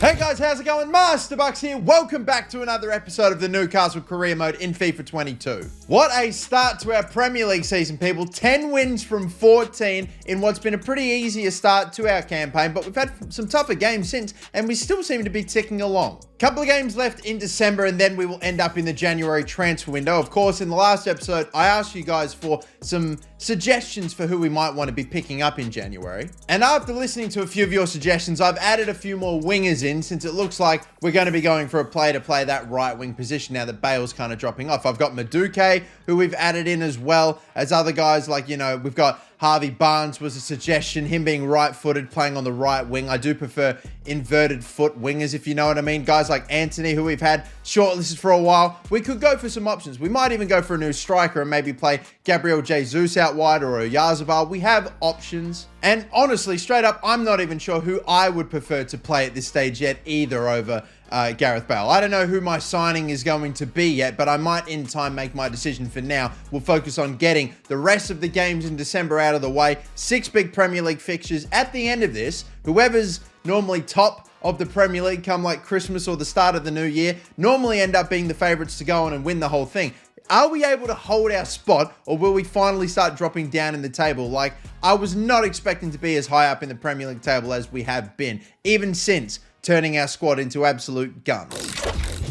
Hey guys, how's it going? Master Bucks here. Welcome back to another episode of the Newcastle Career Mode in FIFA 22. What a start to our Premier League season, people. 10 wins from 14 in what's been a pretty easier start to our campaign, but we've had some tougher games since, and we still seem to be ticking along. Couple of games left in December, and then we will end up in the January transfer window. Of course, in the last episode, I asked you guys for some suggestions for who we might want to be picking up in January. And after listening to a few of your suggestions, I've added a few more wingers in, since it looks like we're going to be going for a player to play that right wing position now that Bale's kind of dropping off. I've got Madueke, who we've added in, as well as other guys like, we've got Harvey Barnes was a suggestion, him being right-footed, playing on the right wing. I do prefer inverted foot wingers, if you know what I mean. Guys like Anthony, who we've had shortlisted for a while. We could go for some options. We might even go for a new striker and maybe play Gabriel Jesus out wide or Oyarzabal. We have options. And honestly, straight up, I'm not even sure who I would prefer to play at this stage yet either over Gareth Bale. I don't know who my signing is going to be yet, but I might in time make my decision. For now, we'll focus on getting the rest of the games in December out of the way. 6 big Premier League fixtures. At the end of this, whoever's normally top of the Premier League come like Christmas or the start of the new year normally end up being the favourites to go on and win the whole thing. Are we able to hold our spot, or will we finally start dropping down in the table? Like, I was not expecting to be as high up in the Premier League table as we have been, even since turning our squad into absolute guns.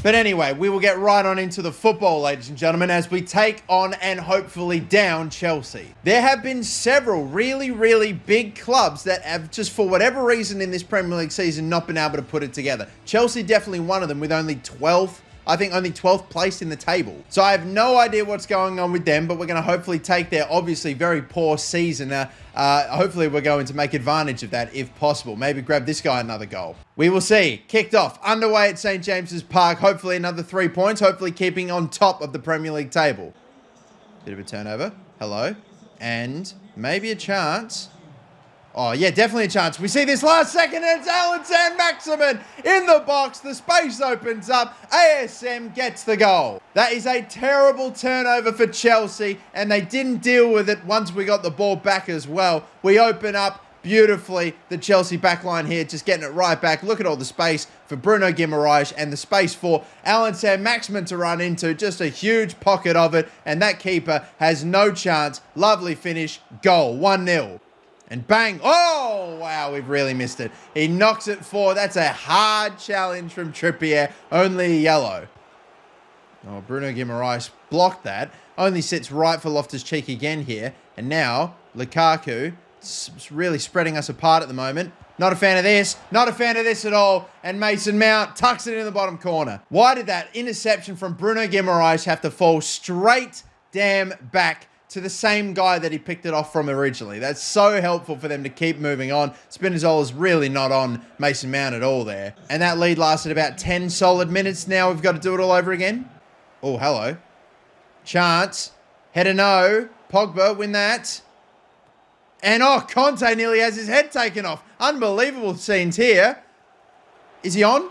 But anyway, we will get right on into the football, ladies and gentlemen, as we take on and hopefully down Chelsea. There have been several really big clubs that have just, for whatever reason in this Premier League season, not been able to put it together. Chelsea definitely one of them, with only 12th place in the table. So I have no idea what's going on with them, but we're going to hopefully take their obviously very poor season. Hopefully we're going to make advantage of that if possible. Maybe grab this guy another goal. We will see. Kicked off, underway at St. James's Park. Hopefully another 3 points. Hopefully keeping on top of the Premier League table. Bit of a turnover. Hello. And maybe a chance. Oh, yeah, definitely a chance. We see this last second, and it's Alan Saint-Maximin in the box. The space opens up. ASM gets the goal. That is a terrible turnover for Chelsea, and they didn't deal with it once we got the ball back as well. We open up beautifully. The Chelsea backline here, just getting it right back. Look at all the space for Bruno Guimaraes and the space for Alan Saint-Maximin to run into. Just a huge pocket of it, and that keeper has no chance. Lovely finish. Goal. 1-0. And bang. Oh, wow, we've really missed it. He knocks it forward. That's a hard challenge from Trippier. Only a yellow. Oh, Bruno Guimaraes blocked that. Only sits right for Loftus-Cheek again here. And now, Lukaku, really spreading us apart at the moment. Not a fan of this. Not a fan of this at all. And Mason Mount tucks it in the bottom corner. Why did that interception from Bruno Guimaraes have to fall straight damn back to the same guy that he picked it off from originally? That's so helpful for them to keep moving on. Spinazzola's really not on Mason Mount at all there. And that lead lasted about 10 solid minutes. Now we've got to do it all over again. Oh, hello. Chance. Header no. Pogba win that. And oh, Conte nearly has his head taken off. Unbelievable scenes here. Is he on?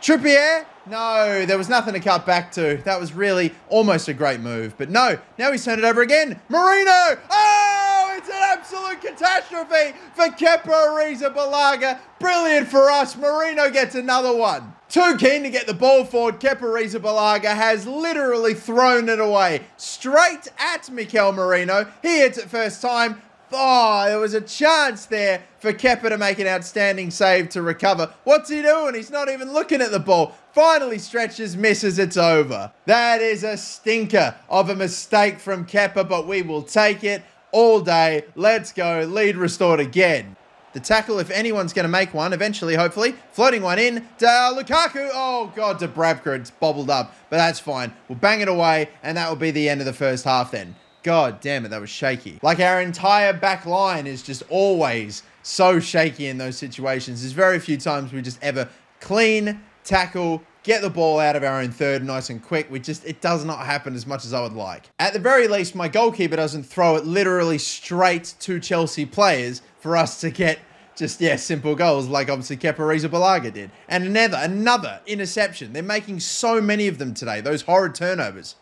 Trippier? No, there was nothing to cut back to. That was really almost a great move. But no, now he's turned it over again. Marino! Oh, it's an absolute catastrophe for Kepa Arrizabalaga. Brilliant for us. Marino gets another one. Too keen to get the ball forward. Kepa Arrizabalaga has literally thrown it away. Straight at Mikel Merino. He hits it first time. Oh, there was a chance there for Kepa to make an outstanding save to recover. What's he doing? He's not even looking at the ball. Finally stretches, misses, it's over. That is a stinker of a mistake from Kepa, but we will take it all day. Let's go. Lead restored again. The tackle, if anyone's going to make one, eventually, hopefully. Floating one in. Lukaku. Oh, God, Dubravka. It's bobbled up, but that's fine. We'll bang it away, and that will be the end of the first half then. God damn it, that was shaky. Like, our entire back line is just always so shaky in those situations. There's very few times we just ever clean, tackle, get the ball out of our own third nice and quick. It does not happen as much as I would like. At the very least, my goalkeeper doesn't throw it literally straight to Chelsea players for us to get just, simple goals like obviously Kepa Arrizabalaga did. And another interception. They're making so many of them today, those horrid turnovers.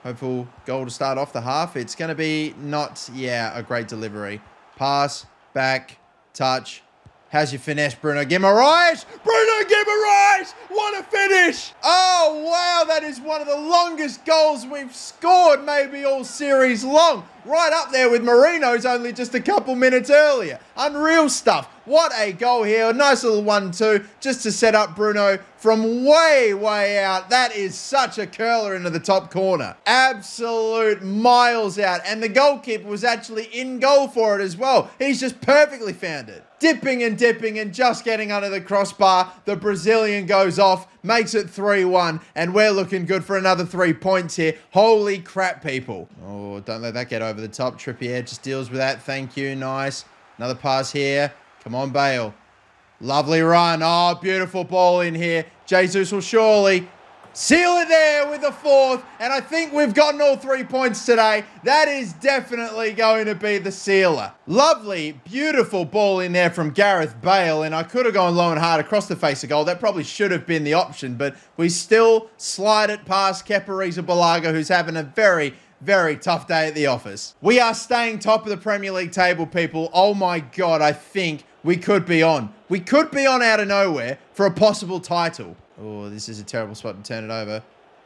Hopeful goal to start off the half. It's going to be not, a great delivery. Pass, back, touch, How's your finesse, Bruno Guimaraes? Bruno Guimaraes! What a finish! Oh, wow, that is one of the longest goals we've scored, maybe all series long. Right up there with Marino's only just a couple minutes earlier. Unreal stuff. What a goal here. A nice little 1-2 just to set up Bruno from way, way out. That is such a curler into the top corner. Absolute miles out. And the goalkeeper was actually in goal for it as well. He's just perfectly found it. Dipping and dipping and just getting under the crossbar. The Brazilian goes off, makes it 3-1, and we're looking good for another 3 points here. Holy crap, people. Oh, don't let that get over the top. Trippier just deals with that. Thank you. Nice. Another pass here. Come on, Bale. Lovely run. Oh, beautiful ball in here. Jesus will surely seal it there with the 4th, and I think we've gotten all 3 points today. That is definitely going to be the sealer. Lovely, beautiful ball in there from Gareth Bale, and I could have gone low and hard across the face of goal. That probably should have been the option, but we still slide it past Kepa Arrizabalaga, who's having a very tough day at the office. We are staying top of the Premier League table, people. Oh my God, I think we could be on. We could be on out of nowhere for a possible title. Oh, this is a terrible spot to turn it over.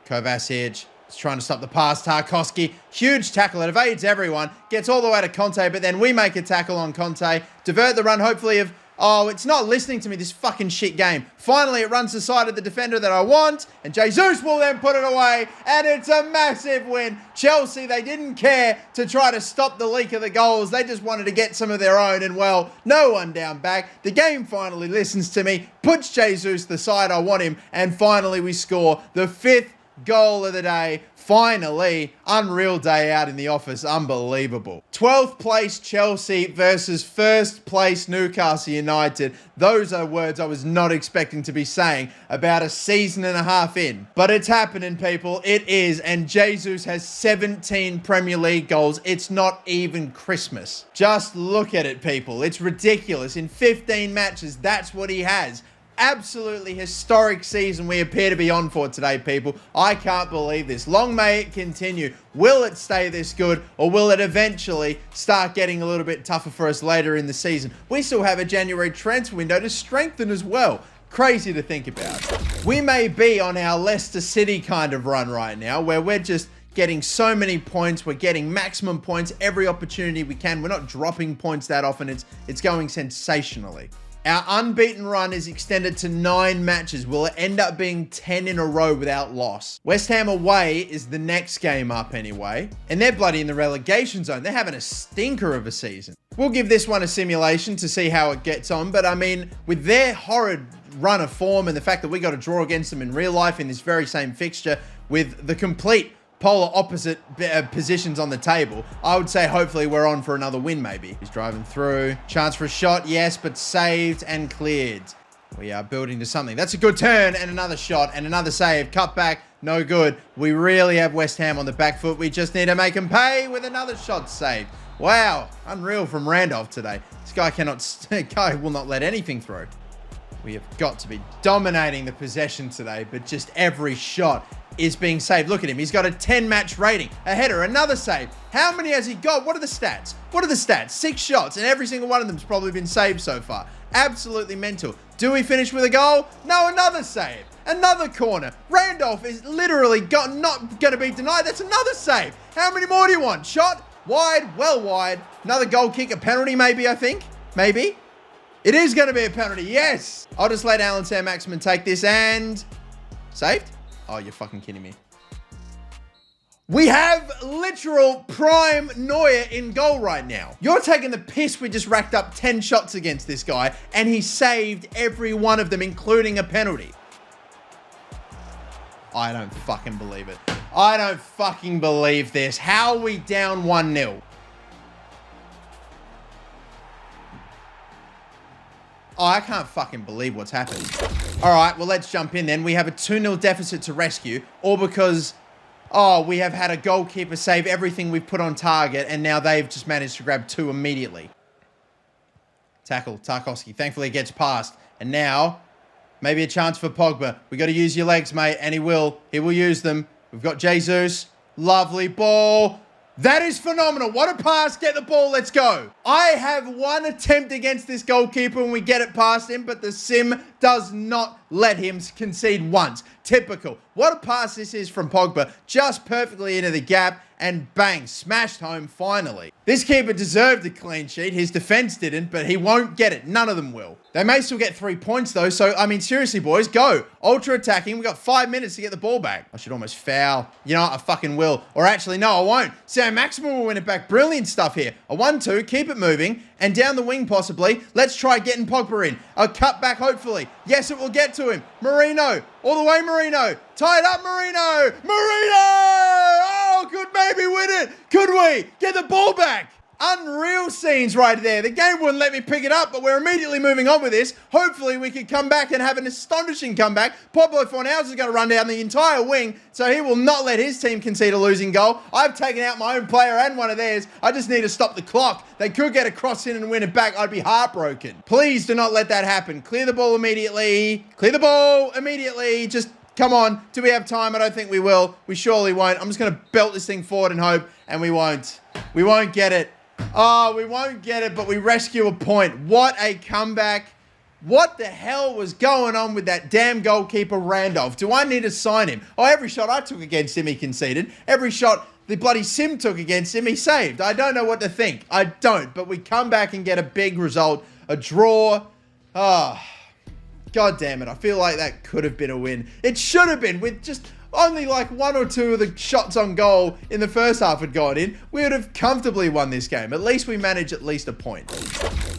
Kovacic is trying to stop the pass. Tarkowski, huge tackle. It evades everyone. Gets all the way to Conte, but then we make a tackle on Conte. Divert the run, hopefully, of... Oh, it's not listening to me, this fucking shit game. Finally, it runs the side of the defender that I want, and Jesus will then put it away, and it's a massive win. Chelsea, they didn't care to try to stop the leak of the goals. They just wanted to get some of their own, and well, no one down back. The game finally listens to me, puts Jesus the side I want him, and finally we score the 5th goal of the day. Finally, unreal day out in the office. Unbelievable. 12th place Chelsea versus 1st place Newcastle United. Those are words I was not expecting to be saying about a season and a half in. But it's happening, people. It is. And Jesus has 17 Premier League goals. It's not even Christmas. Just look at it, people. It's ridiculous. In 15 matches, that's what he has. Absolutely historic season we appear to be on for today, people. I can't believe this. Long may it continue. Will it stay this good, or will it eventually start getting a little bit tougher for us later in the season? We still have a January transfer window to strengthen as well. Crazy to think about. We may be on our Leicester City kind of run right now, where we're just getting so many points. We're getting maximum points every opportunity we can. We're not dropping points that often. It's going sensationally. Our unbeaten run is extended to 9 matches. Will it end up being 10 in a row without loss? West Ham away is the next game up anyway. And they're bloody in the relegation zone. They're having a stinker of a season. We'll give this one a simulation to see how it gets on. But I mean, with their horrid run of form and the fact that we got to draw against them in real life in this very same fixture with the complete polar opposite positions on the table, I would say hopefully we're on for another win maybe. He's driving through. Chance for a shot, yes, but saved and cleared. We are building to something. That's a good turn and another shot and another save. Cut back, no good. We really have West Ham on the back foot. We just need to make them pay with another shot saved. Wow, unreal from Randolph today. This guy will not let anything through. We have got to be dominating the possession today, but just every shot is being saved. Look at him. He's got a 10-match rating. A header, another save. How many has he got? What are the stats? 6 shots, and every single one of them has probably been saved so far. Absolutely mental. Do we finish with a goal? No, another save. Another corner. Randolph is literally not going to be denied. That's another save. How many more do you want? Shot, wide, well wide. Another goal kick, a penalty maybe, I think. Maybe. It is going to be a penalty, yes. I'll just let Alan Saint-Maximin take this and... saved? Oh, you're fucking kidding me. We have literal prime Neuer in goal right now. You're taking the piss. We just racked up 10 shots against this guy, and he saved every one of them, including a penalty. I don't fucking believe it. I don't fucking believe this. How are we down 1-0? Oh, I can't fucking believe what's happened. All right, well, let's jump in then. We have a 2-0 deficit to rescue, all because, oh, we have had a goalkeeper save everything we've put on target, and now they've just managed to grab 2 immediately. Tackle, Tarkowski. Thankfully, it gets past. And now, maybe a chance for Pogba. We got to use your legs, mate, and he will. He will use them. We've got Jesus. Lovely ball. That is phenomenal. What a pass. Get the ball. Let's go. I have one attempt against this goalkeeper when we get it past him, but the sim does not let him concede once. Typical. What a pass this is from Pogba. Just perfectly into the gap and bang, smashed home finally. This keeper deserved a clean sheet. His defense didn't, but he won't get it. None of them will. They may still get 3 points though, so I mean, seriously boys, go. Ultra attacking. We've got 5 minutes to get the ball back. I should almost foul. You know what? I fucking will. Or actually, no, I won't. Sam Maximin will win it back. Brilliant stuff here. A 1-2, keep it moving, and down the wing possibly. Let's try getting Pogba in. A cut back hopefully. Yes, it will get to him. Marino. All the way, Marino. Tie it up, Marino. Marino! Oh, could maybe win it. Could we? Get the ball back. Unreal scenes right there. The game wouldn't let me pick it up, but we're immediately moving on with this. Hopefully, we can come back and have an astonishing comeback. Pablo Fornals is going to run down the entire wing, so he will not let his team concede a losing goal. I've taken out my own player and one of theirs. I just need to stop the clock. They could get a cross in and win it back. I'd be heartbroken. Please do not let that happen. Clear the ball immediately. Clear the ball immediately. Just come on. Do we have time? I don't think we will. We surely won't. I'm just going to belt this thing forward and hope, and we won't. We won't get it. Oh, we won't get it, but we rescue a point. What a comeback. What the hell was going on with that damn goalkeeper Randolph? Do I need to sign him? Oh, every shot I took against him, he conceded. Every shot the bloody sim took against him, he saved. I don't know what to think. I don't, but we come back and get a big result. A draw. Oh, God damn it. I feel like that could have been a win. It should have been with just only like 1 or 2 of the shots on goal in the first half had gone in. We would have comfortably won this game. At least we managed at least a point.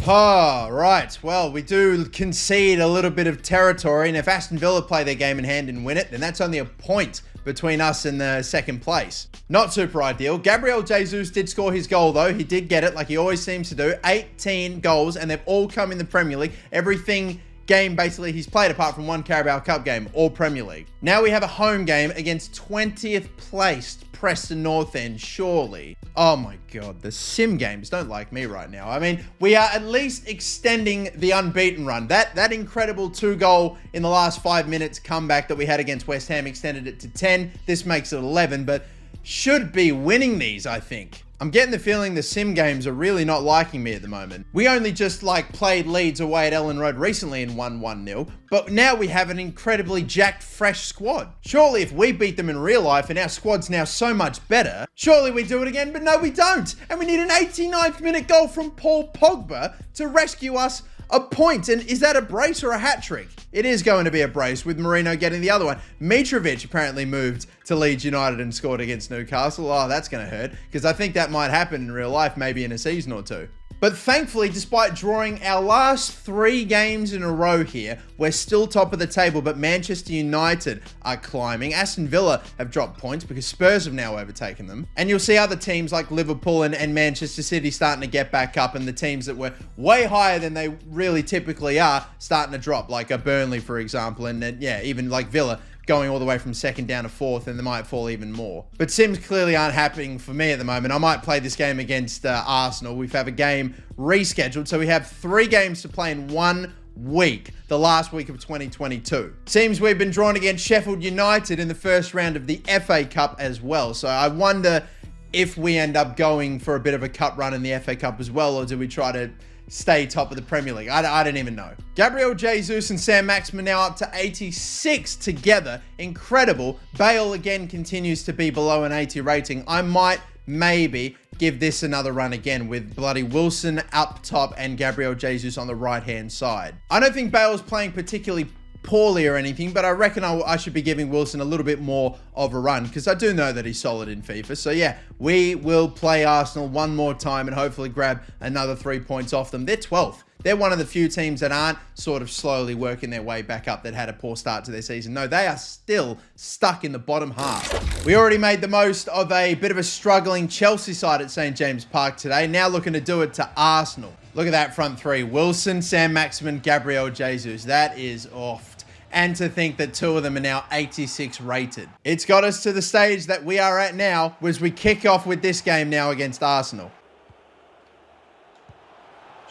Right. Well, we do concede a little bit of territory. And if Aston Villa play their game in hand and win it, then that's only a point between us and the second place. Not super ideal. Gabriel Jesus did score his goal though. He did get it like he always seems to do. 18 goals and they've all come in the Premier League. Everything game basically he's played apart from one Carabao Cup game, all Premier League. Now we have a home game against 20th placed Preston North End, surely. Oh my God, the sim games don't like me right now. I mean, we are at least extending the unbeaten run. That incredible 2-goal in the last 5 minutes comeback that we had against West Ham extended it to 10. This makes it 11, but should be winning these, I think. I'm getting the feeling the sim games are really not liking me at the moment. We only just played Leeds away at Ellen Road recently and won 1-0, but now we have an incredibly jacked fresh squad. Surely if we beat them in real life and our squad's now so much better, surely we do it again, but no we don't. And we need an 89th minute goal from Paul Pogba to rescue us a point. And is that a brace or a hat trick? It is going to be a brace with Marino getting the other one. Mitrovic apparently moved to Leeds United and scored against Newcastle. Oh, that's going to hurt because I think that might happen in real life, maybe in a season or two. But thankfully, despite drawing our last 3 games in a row here, we're still top of the table, but Manchester United are climbing. Aston Villa have dropped points because Spurs have now overtaken them. And you'll see other teams like Liverpool and Manchester City starting to get back up, and the teams that were way higher than they really typically are starting to drop, like a Burnley, for example, and then, yeah, even like Villa going all the way from 2nd down to 4th, and they might fall even more. But sims clearly aren't happening for me at the moment. I might play this game against Arsenal. We have a game rescheduled, so we have 3 games to play in 1 week, the last week of 2022. Seems we've been drawn against Sheffield United in the first round of the FA Cup as well, so I wonder if we end up going for a bit of a cup run in the FA Cup as well, or do we try to stay top of the Premier League? I don't even know. Gabriel Jesus and Sam Maximin now up to 86 together. Incredible. Bale again continues to be below an 80 rating. I might maybe give this another run again with bloody Wilson up top and Gabriel Jesus on the right-hand side. I don't think Bale's playing particularly poorly or anything, but I reckon I should be giving Wilson a little bit more of a run because I do know that he's solid in FIFA. So yeah, we will play Arsenal one more time and hopefully grab another 3 points off them. They're 12th. They're one of the few teams that aren't sort of slowly working their way back up that had a poor start to their season. No, they are still stuck in the bottom half. We already made the most of a bit of a struggling Chelsea side at St. James Park today. Now looking to do it to Arsenal. Look at that front 3. Wilson, Sam Maximin, Gabriel Jesus. That is off. And to think that 2 of them are now 86 rated. It's got us to the stage that we are at now as we kick off with this game now against Arsenal.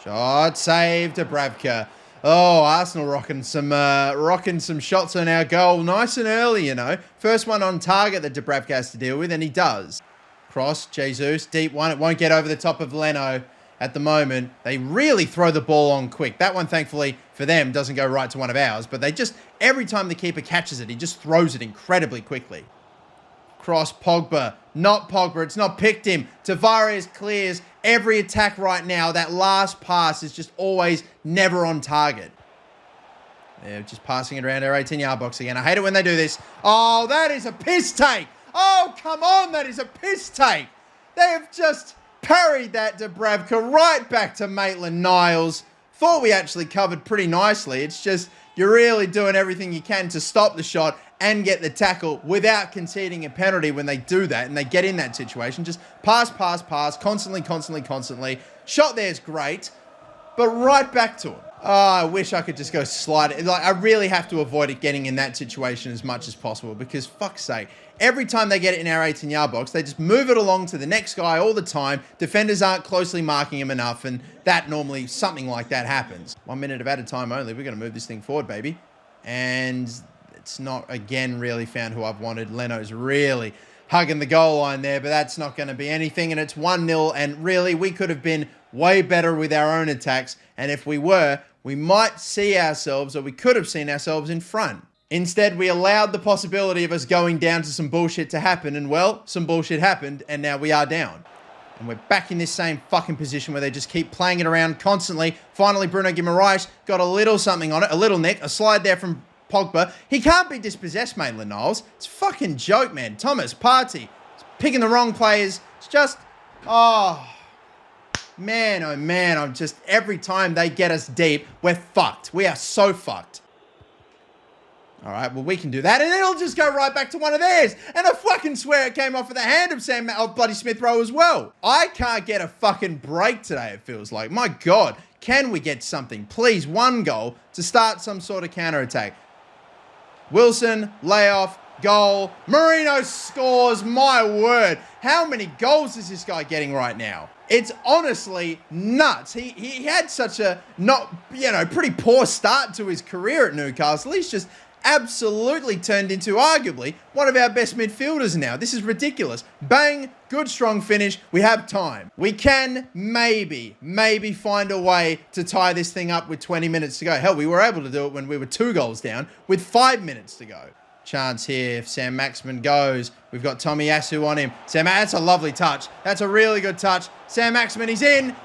Shot saved to Dubravka. Oh, Arsenal rocking some shots on our goal nice and early, you know. First one on target that Dubravka has to deal with, and he does. Cross, Jesus, deep one. It won't get over the top of Leno at the moment. They really throw the ball on quick. That one, thankfully, for them, doesn't go right to one of ours. But they just, every time the keeper catches it, he just throws it incredibly quickly. Cross, Pogba. Not Pogba. It's not picked him. Tavares clears every attack right now. That last pass is just always never on target. They're just passing it around our 18-yard box again. I hate it when they do this. Oh, that is a piss take. Oh, come on. That is a piss take. They have just parried that Dubravka right back to Maitland-Niles. Thought we actually covered pretty nicely. It's just you're really doing everything you can to stop the shot and get the tackle without conceding a penalty when they do that and they get in that situation. Just pass, pass, pass, constantly, constantly, constantly. Shot there's great, but right back to him. Oh, I wish I could just go slide it. Like, I really have to avoid it getting in that situation as much as possible because, fuck's sake, every time they get it in our 18-yard box, they just move it along to the next guy all the time. Defenders aren't closely marking him enough, and that normally, something like that happens. 1 minute of added time only. We're going to move this thing forward, baby. And it's not, again, really found who I've wanted. Leno's really hugging the goal line there, but that's not going to be anything, and it's 1-0, and really, we could have been way better with our own attacks, and if we were, we might see ourselves, or we could have seen ourselves in front. Instead, we allowed the possibility of us going down to some bullshit to happen, and well, some bullshit happened, and now we are down. And we're back in this same fucking position where they just keep playing it around constantly. Finally, Bruno Guimaraes got a little something on it, a little nick, a slide there from Pogba. He can't be dispossessed, Maitland-Niles. It's a fucking joke, man. Thomas Partey, picking the wrong players. It's just, oh man, I'm just, every time they get us deep, we're fucked. We are so fucked. All right, well, we can do that, and it'll just go right back to one of theirs. And I fucking swear it came off of the hand of bloody Smith Rowe as well. I can't get a fucking break today, it feels like. My God, can we get something? Please, one goal to start some sort of counter-attack. Wilson, layoff, goal. Marino scores, my word. How many goals is this guy getting right now? It's honestly nuts. He had such a pretty poor start to his career at Newcastle. He's just absolutely turned into arguably one of our best midfielders now. This is ridiculous. Bang, good strong finish. We have time. We can maybe find a way to tie this thing up with 20 minutes to go. Hell, we were able to do it when we were 2 goals down with 5 minutes to go. Chance here if Sam Maximin goes. We've got Tomiyasu on him. That's a lovely touch. That's a really good touch. Sam Maximin, he's in.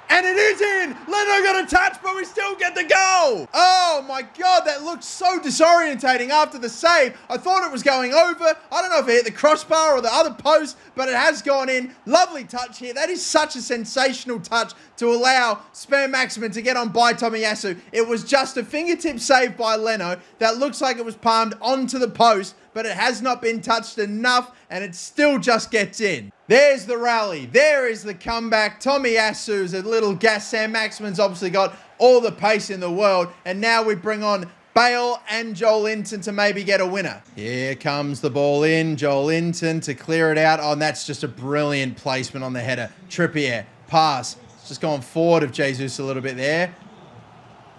And it is in! Leno got a touch, but we still get the goal! Oh my God, that looked so disorientating after the save. I thought it was going over. I don't know if it hit the crossbar or the other post, but it has gone in. Lovely touch here. That is such a sensational touch to allow Sam Maximin to get on by Tomiyasu. It was just a fingertip save by Leno that looks like it was palmed onto the post, but it has not been touched enough, and it still just gets in. There's the rally. There is the comeback. Tomiyasu's a little gas. Sam Maximin's obviously got all the pace in the world, and now we bring on Bale and Joelinton to maybe get a winner. Here comes the ball in. Joelinton to clear it out. Oh, and that's just a brilliant placement on the header. Trippier, pass. It's just gone forward of Jesus a little bit there.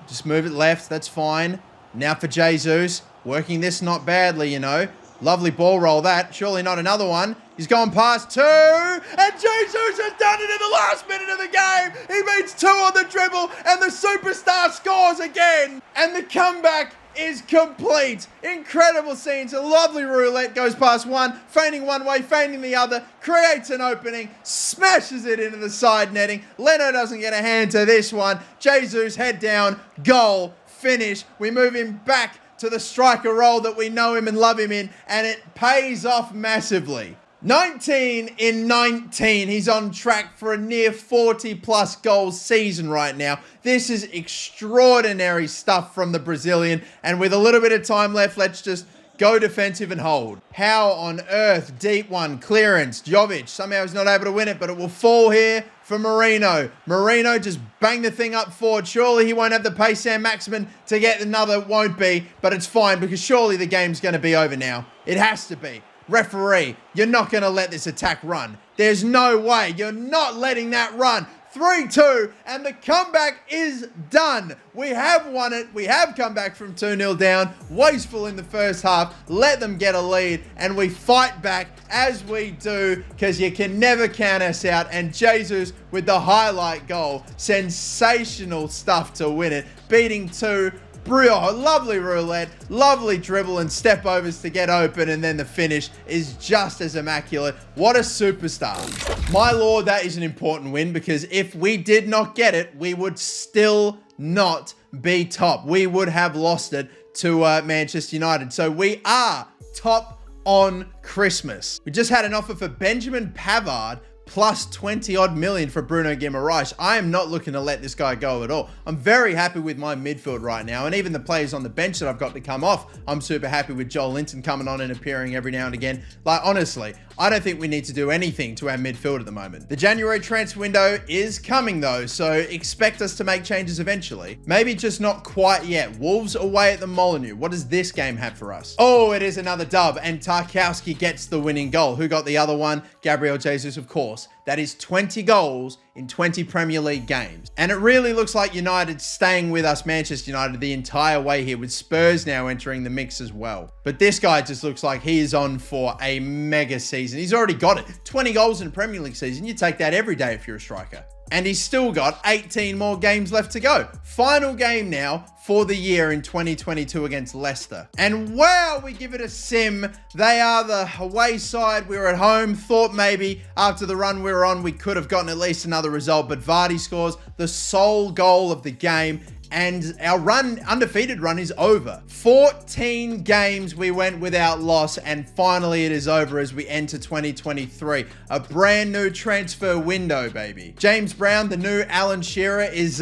Just move it left. That's fine. Now for Jesus. Working this not badly, you know. Lovely ball roll that. Surely not another one. He's gone past 2. And Jesus has done it in the last minute of the game. He beats 2 on the dribble. And the superstar scores again. And the comeback is complete. Incredible scenes. A lovely roulette. Goes past one. Feigning one way, feigning the other. Creates an opening. Smashes it into the side netting. Leno doesn't get a hand to this one. Jesus head down. Goal. Finish. We move him back to the striker role that we know him and love him in, and it pays off massively. 19 in 19. He's on track for a near 40-plus goals season right now. This is extraordinary stuff from the Brazilian, and with a little bit of time left, let's just go defensive and hold. How on earth? Deep one. Clearance. Jovic somehow is not able to win it, but it will fall here for Marino. Marino just banged the thing up forward. Surely he won't have the pace, Sam Maximin, to get another. Won't be, but it's fine because surely the game's going to be over now. It has to be. Referee, you're not going to let this attack run. There's no way. You're not letting that run. 3-2, and the comeback is done. We have won it. We have come back from 2-0 down, wasteful in the first half, let them get a lead, and we fight back as we do, because you can never count us out. And Jesus with the highlight goal, sensational stuff to win it, beating two. Lovely roulette, lovely dribble and step overs to get open, and then the finish is just as immaculate. What a superstar. My lord, that is an important win, because if we did not get it, we would still not be top. We would have lost it to Manchester United. So we are top on Christmas. We just had an offer for Benjamin Pavard plus 20 odd million for Bruno Guimaraes. I am not looking to let this guy go at all. I'm very happy with my midfield right now, and even the players on the bench that I've got to come off, I'm super happy with Joel Linton coming on and appearing every now and again. Like, honestly, I don't think we need to do anything to our midfield at the moment. The January transfer window is coming though, so expect us to make changes eventually. Maybe just not quite yet. Wolves away at the Molineux. What does this game have for us? Oh, it is another dub, and Tarkowski gets the winning goal. Who got the other one? Gabriel Jesus, of course. That is 20 goals in 20 Premier League games. And it really looks like United staying with us, Manchester United, the entire way here, with Spurs now entering the mix as well. But this guy just looks like he is on for a mega season. He's already got it. 20 goals in a Premier League season. You take that every day if you're a striker. And he's still got 18 more games left to go. Final game now for the year in 2022 against Leicester. And wow, we give it a sim. They are the away side. We were at home. Thought maybe after the run we were on, we could have gotten at least another result. But Vardy scores the sole goal of the game. And our undefeated run is over. 14 games we went without loss, and finally it is over as we enter 2023. A brand new transfer window, baby. James Brown, the new Alan Shearer, is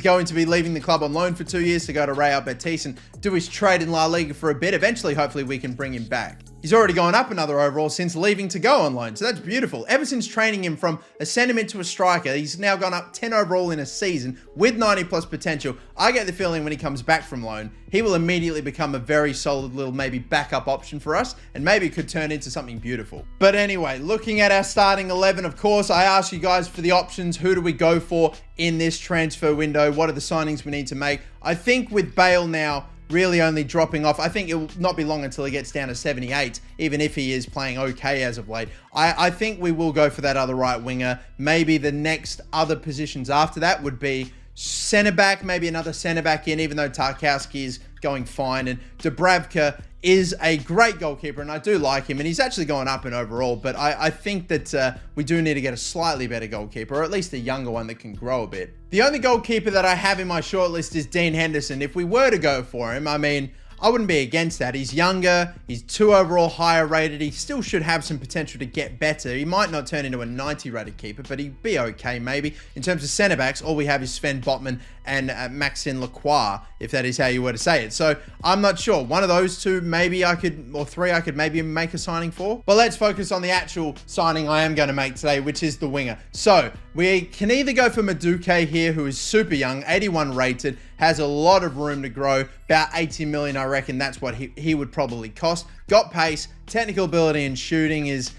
going to be leaving the club on loan for 2 years to go to Real Betis and do his trade in La Liga for a bit. Eventually, hopefully, we can bring him back. He's already gone up another overall since leaving to go on loan, so that's beautiful. Ever since training him from a centre-mid to a striker, he's now gone up 10 overall in a season with 90 plus potential. I get the feeling when he comes back from loan, he will immediately become a very solid little maybe backup option for us, and maybe could turn into something beautiful. But anyway, looking at our starting 11, of course, I asked you guys for the options. Who do we go for in this transfer window? What are the signings we need to make? I think with Bale now really only dropping off, I think it will not be long until he gets down to 78, even if he is playing okay as of late. I think we will go for that other right winger. Maybe the next other positions after that would be centre-back, maybe another centre-back in, even though Tarkowski is going fine. And Dubravka is a great goalkeeper, and I do like him, and he's actually going up in overall, but I think that we do need to get a slightly better goalkeeper, or at least a younger one that can grow a bit. The only goalkeeper that I have in my shortlist is Dean Henderson. If we were to go for him, I mean, I wouldn't be against that. He's younger, he's 2 overall higher rated, he still should have some potential to get better. He might not turn into a 90 rated keeper, but he'd be okay maybe. In terms of centre-backs, all we have is Sven Botman and Maxime Lacroix, if that is how you were to say it. So I'm not sure. One of those two, maybe I could, or three, I could maybe make a signing for. But let's focus on the actual signing I am going to make today, which is the winger. So we can either go for Madueke here, who is super young, 81 rated, has a lot of room to grow, about 80 million, I reckon that's what he would probably cost. Got pace, technical ability and shooting is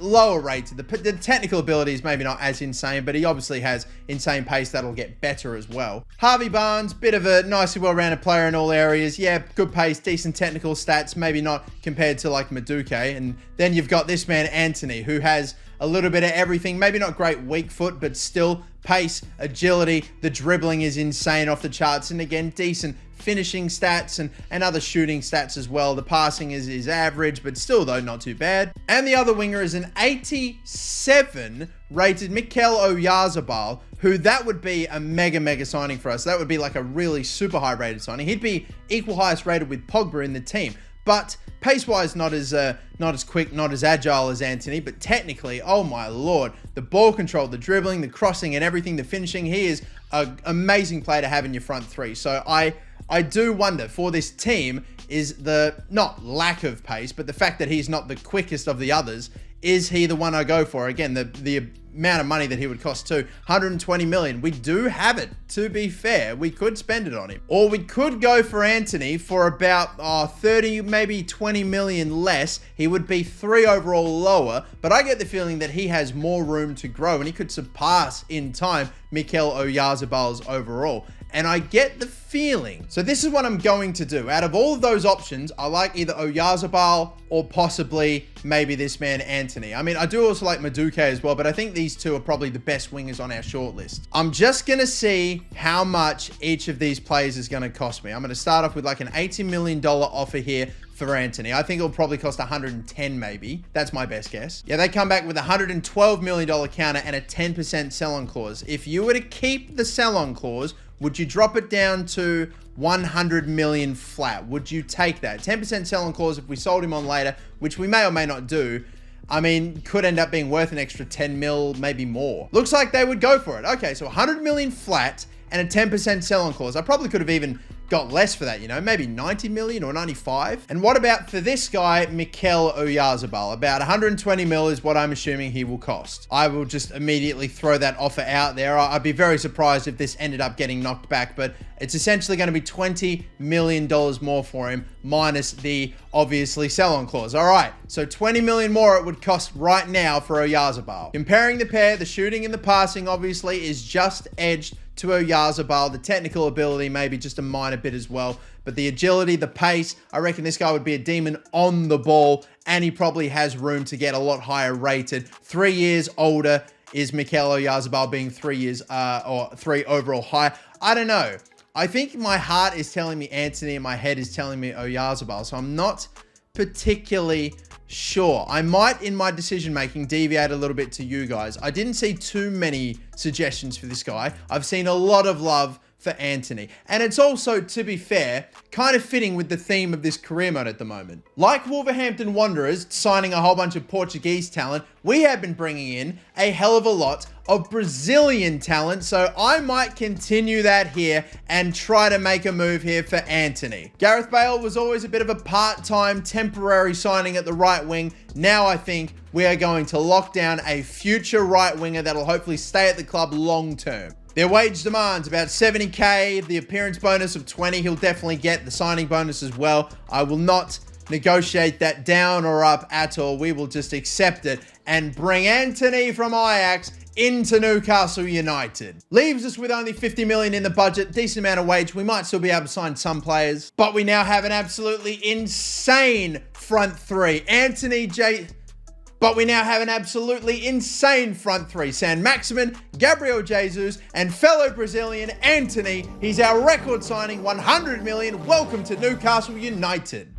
lower rated. The technical ability is maybe not as insane, but he obviously has insane pace that'll get better as well. Harvey Barnes, bit of a nicely well-rounded player in all areas. Yeah, good pace, decent technical stats, maybe not compared to like Madueke. And then you've got this man, Anthony, who has a little bit of everything. Maybe not great weak foot, but still pace, agility. The dribbling is insane off the charts. And again, decent finishing stats and other shooting stats as well. The passing is average, but still though, not too bad. And the other winger is an 87 rated Mikel Oyarzabal, who that would be a mega signing for us. That would be like a really super high rated signing. He'd be equal highest rated with Pogba in the team. But pace-wise, not as quick, not as agile as Anthony, but technically, oh my lord, the ball control, the dribbling, the crossing, and everything, the finishing, he is an amazing player to have in your front three. So I do wonder for this team is the, not lack of pace, but the fact that he's not the quickest of the others. Is he the one I go for? Again, the amount of money that he would cost too. 120 million. We do have it, to be fair. We could spend it on him. Or we could go for Antony for about 30, maybe 20 million less. He would be 3 overall lower, but I get the feeling that he has more room to grow and he could surpass in time Mikel Oyarzabal's overall. And I get the feeling. So this is what I'm going to do. Out of all of those options, I like either Oyarzabal or possibly maybe this man, Antony. I mean, I do also like Madueke as well, but I think these two are probably the best wingers on our shortlist. I'm just going to see how much each of these players is going to cost me. I'm going to start off with like an $80 million offer here for Antony. I think it'll probably cost 110 maybe. That's my best guess. Yeah, they come back with a $112 million counter and a 10% sell-on clause. If you were to keep the sell-on clause, would you drop it down to 100 million flat? Would you take that? 10% sell-on clause if we sold him on later, which we may or may not do. I mean, could end up being worth an extra 10 mil, maybe more. Looks like they would go for it. Okay, so 100 million flat and a 10% sell-on clause. I probably could have even got less for that, you know, maybe 90 million or 95. And what about for this guy, Mikel Oyarzabal? About 120 mil is what I'm assuming he will cost. I will just immediately throw that offer out there. I'd be very surprised if this ended up getting knocked back, but it's essentially going to be $20 million more for him, minus the obviously sell-on clause. All right, so 20 million more it would cost right now for Oyarzabal. Comparing the pair, the shooting and the passing obviously is just edged to Oyarzabal. The technical ability maybe just a minor bit as well, but the agility, the pace, I reckon this guy would be a demon on the ball, and he probably has room to get a lot higher rated. 3 years older is Mikel Oyarzabal, being 3 years or 3 overall higher. I don't know. I think my heart is telling me Antony and my head is telling me Oyarzabal, so I'm not particularly sure. I might, in my decision making, deviate a little bit to you guys. I didn't see too many suggestions for this guy. I've seen a lot of love for Antony. And it's also, to be fair, kind of fitting with the theme of this career mode at the moment. Like Wolverhampton Wanderers signing a whole bunch of Portuguese talent, we have been bringing in a hell of a lot of Brazilian talent, so I might continue that here and try to make a move here for Antony. Gareth Bale was always a bit of a part-time, temporary signing at the right wing. Now I think we are going to lock down a future right winger that'll hopefully stay at the club long term. Their wage demands about 70k, the appearance bonus of 20. He'll definitely get the signing bonus as well. I will not negotiate that down or up at all. We will just accept it and bring Antony from Ajax into Newcastle United. Leaves us with only 50 million in the budget, decent amount of wage. We might still be able to sign some players, but we now have an absolutely insane front three. But we now have an absolutely insane front three. Saint-Maximin, Gabriel Jesus, and fellow Brazilian Antony. He's our record signing, 100 million. Welcome to Newcastle United.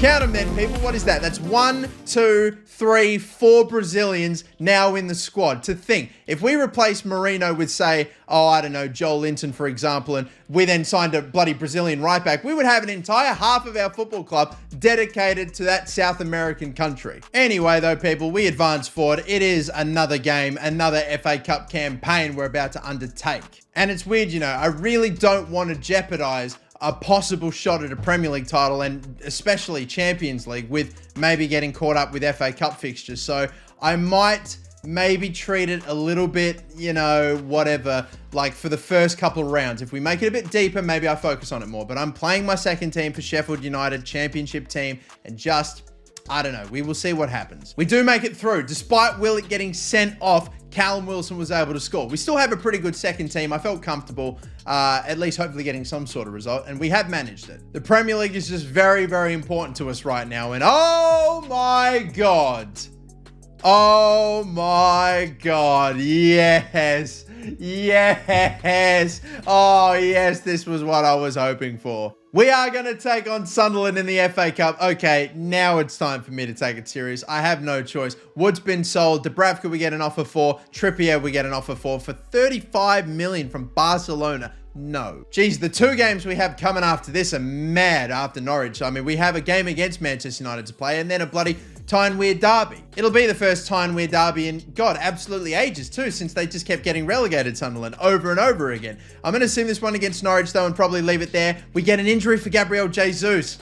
Count them then, people. What is that? That's 1, 2, 3, 4 Brazilians now in the squad. To think, if we replace Marino with, say, I don't know, Joel Linton, for example, and we then signed a bloody Brazilian right back, we would have an entire half of our football club dedicated to that South American country. Anyway, though, people, we advance forward. It is another game, another FA Cup campaign we're about to undertake. And it's weird, you know, I really don't want to jeopardize a possible shot at a Premier League title, and especially Champions League, with maybe getting caught up with FA Cup fixtures. So I might maybe treat it a little bit, you know, whatever, like for the first couple of rounds. If we make it a bit deeper, maybe I focus on it more. But I'm playing my second team for Sheffield United, championship team, and just, I don't know, we will see what happens. We do make it through. Despite Willett getting sent off, Callum Wilson was able to score. We still have a pretty good second team. I felt comfortable, at least hopefully getting some sort of result, and we have managed it. The Premier League is just very, very important to us right now, and oh my God. Oh my God, yes. Yes. Oh, yes, this was what I was hoping for. We are going to take on Sunderland in the FA Cup. Okay, now it's time for me to take it serious. I have no choice. Wood's been sold. Dubravka we get an offer for. Trippier we get an offer for 35 million from Barcelona. No. Geez, the 2 games we have coming after this are mad after Norwich. I mean, we have a game against Manchester United to play and then a bloody Tyne-Wear derby. It'll be the first Tyne-Wear derby in, God, absolutely ages too, since they just kept getting relegated, Sunderland, over and over again. I'm going to sim this one against Norwich, though, and probably leave it there. We get an injury for Gabriel Jesus.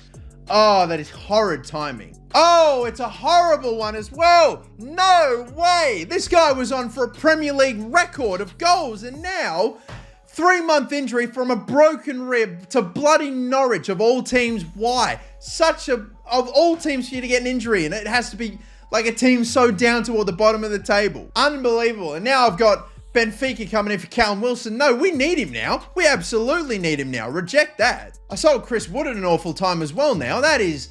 Oh, that is horrid timing. Oh, it's a horrible one as well. No way. This guy was on for a Premier League record of goals, and now 3-month injury from a broken rib to bloody Norwich of all teams. Why? Of all teams for you to get an injury, and it has to be like a team so down toward the bottom of the table. Unbelievable. And now I've got Benfica coming in for Callum Wilson. No, we need him now. We absolutely need him now. Reject that. I sold Chris Wood at an awful time as well now. That is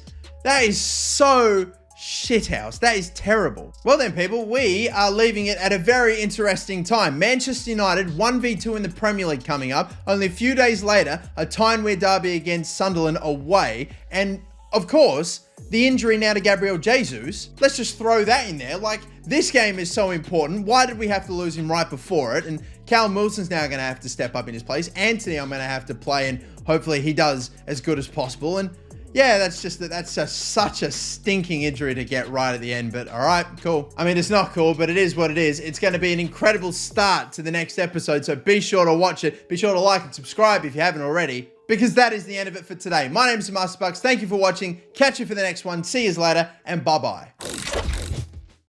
so shithouse. That is terrible. Well then, people, we are leaving it at a very interesting time. Manchester United 1v2 in the Premier League coming up. Only a few days later, a Tyne-Wear derby against Sunderland away. And of course, the injury now to Gabriel Jesus. Let's just throw that in there. Like, this game is so important. Why did we have to lose him right before it? And Callum Wilson's now going to have to step up in his place. Anthony, I'm going to have to play, and hopefully he does as good as possible. And yeah, that's just such a stinking injury to get right at the end. But all right, cool. I mean, it's not cool, but it is what it is. It's going to be an incredible start to the next episode. So be sure to watch it. Be sure to like and subscribe if you haven't already, because that is the end of it for today. My name is Masterbucks. Thank you for watching. Catch you for the next one. See you later, and bye-bye.